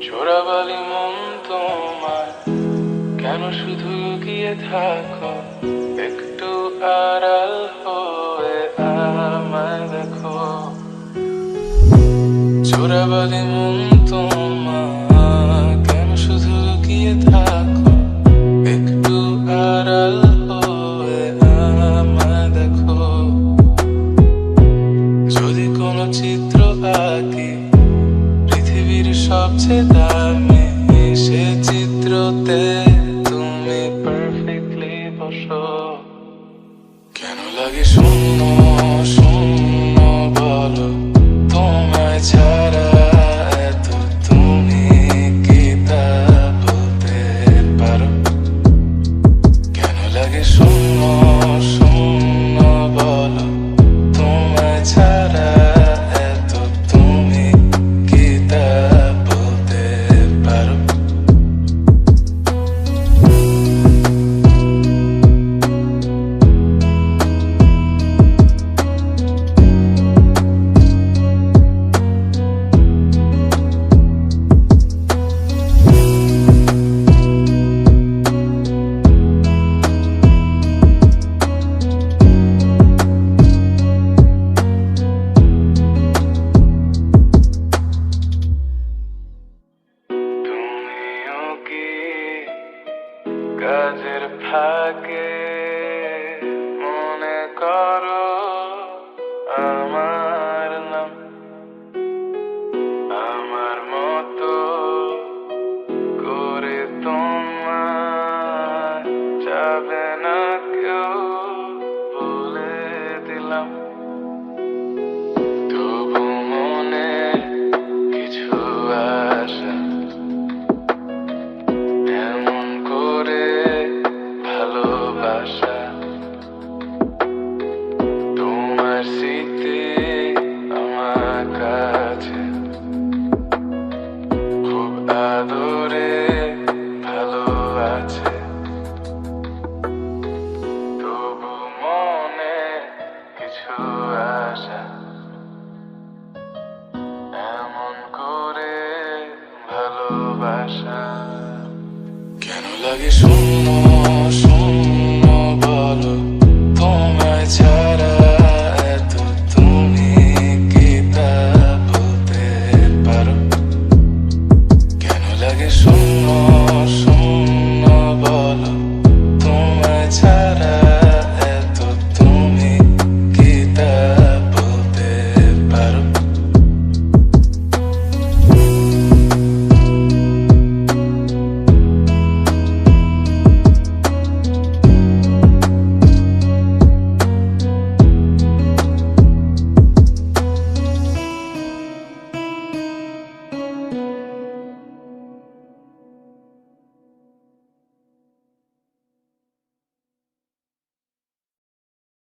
চোরাবালি মন তোমার কেন শুধু গিয়ে থাকো, একটু আড়াল হয়ে আমায় দেখো। চোরাবালি মন তোমার কেন শুধু গিয়ে থাকো, একটু আড়াল হয়ে আমায় দেখো। যদি কোনো চিত্র আঁকি পৃথিবীর সবচেয়ে দামি, সে চিত্রতে তুমি পারফেক্টলি বসো। কেন লাগে শূন্য শূন্য বলো, তোমায় ছাড়া এত তুমি কি তা বলতে পারো? কেন লাগে শূন্য শূন্য বলো, তোমায় ছাড়া এত তুমি কি তা বলতে পারো? তুমিও কি কাজের ফাঁকে মনে করো আমার নাম? আমার মতো করে তোমায় যাবে না কেউ বলে দিলাম। তবু মনে কিছু আশা, এমন করে ভালোবাসা। তোমার স্মৃতি আমার কাছে খুব আদরে ভালো আছে। তবু মনে কিছু আশা, এমন করে ভালোবাসা। কেন লাগে শূন্য